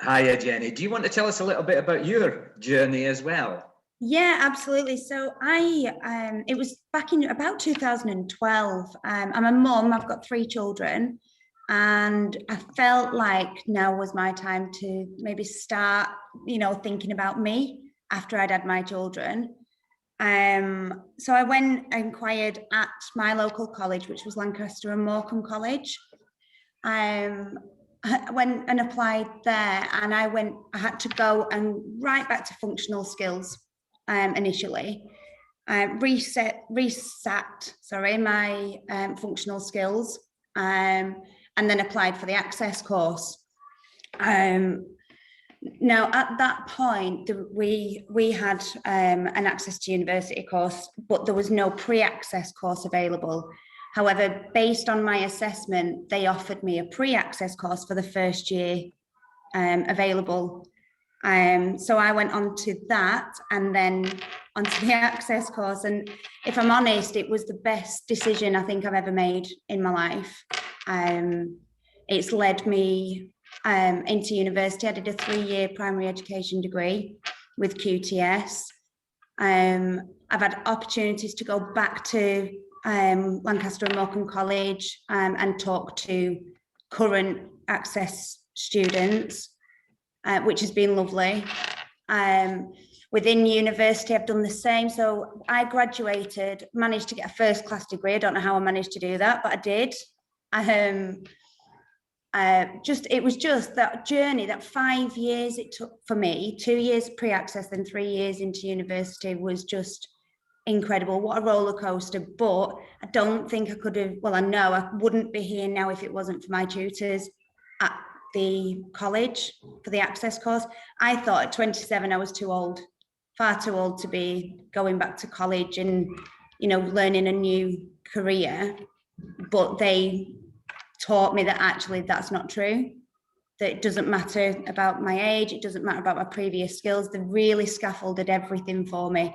Hiya, Jenny. Do you want to tell us a little bit about your journey as well? Yeah, absolutely. So it was back in about 2012. I'm a mum, I've got three children, and I felt like now was my time to maybe start, thinking about me after I'd had my children. So I went and inquired at my local college, which was Lancaster and Morecambe College. Um, I went and applied there, and I had to go and right back to functional skills initially. Resat, sorry, my functional skills, and then applied for the access course. Now, at that point, we had an access to university course, but there was no pre-access course available. However, based on my assessment, they offered me a pre-access course for the first year available. So I went on to that and then onto the access course. And if I'm honest, it was the best decision I think I've ever made in my life. It's led me into university. I did a 3-year primary education degree with QTS. I've had opportunities to go back to Lancaster and Morecambe College and talk to current access students, which has been lovely. Within university, I've done the same. So I graduated, managed to get a first class degree. I don't know how I managed to do that, but I did. It was just that journey, that 5 years it took for me, 2 years pre-access, then 3 years into university was just incredible. What a roller coaster. But I don't think I could have, well, I know I wouldn't be here now if it wasn't for my tutors at the college for the access course. I thought at 27 I was too old, far too old to be going back to college and, learning a new career. But they taught me that actually that's not true, that it doesn't matter about my age, it doesn't matter about my previous skills. They really scaffolded everything for me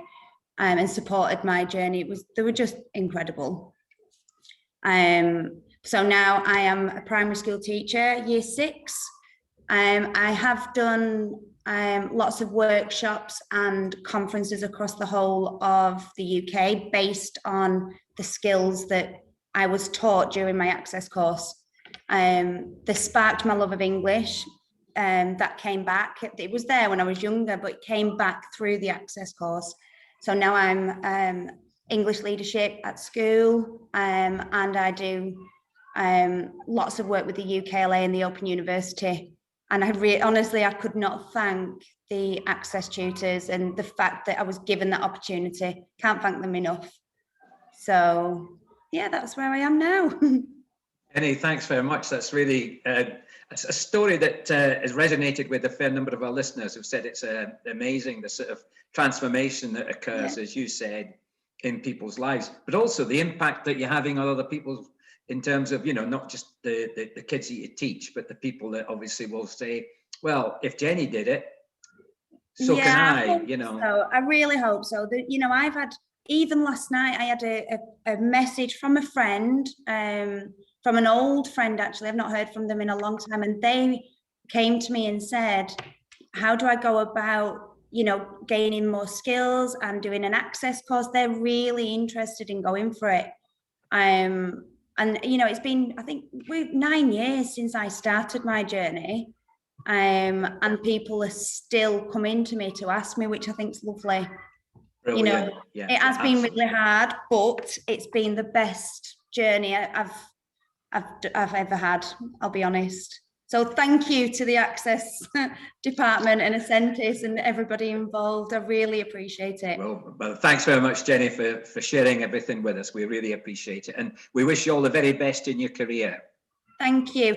and supported my journey. They were just incredible. So now I am a primary school teacher, year 6. I have done lots of workshops and conferences across the whole of the UK based on the skills that I was taught during my access course. They sparked my love of English, that came back. It was there when I was younger, but it came back through the access course. So now I'm English leadership at school, and I do lots of work with the UKLA and the Open University. And honestly, I could not thank the access tutors and the fact that I was given that opportunity. Can't thank them enough. So yeah, that's where I am now. Jenny, thanks very much. That's really a story that has resonated with a fair number of our listeners who've said it's amazing, the sort of transformation that occurs, as you said, in people's lives, but also the impact that you're having on other people in terms of, not just the kids that you teach, but the people that obviously will say, well, if Jenny did it, so can I, So I really hope so. I've had, even last night, I had a message from a friend, from an old friend, actually. I've not heard from them in a long time. And they came to me and said, how do I go about, gaining more skills and doing an access course? They're really interested in going for it. And, it's been, I think, 9 years since I started my journey. And people are still coming to me to ask me, which I think is lovely. Brilliant. It has been really hard, but it's been the best journey I've ever had, I'll be honest. So thank you to the access department and Ascentis and everybody involved. I really appreciate it. Well, thanks very much, Jenny, for sharing everything with us. We really appreciate it. And we wish you all the very best in your career. Thank you.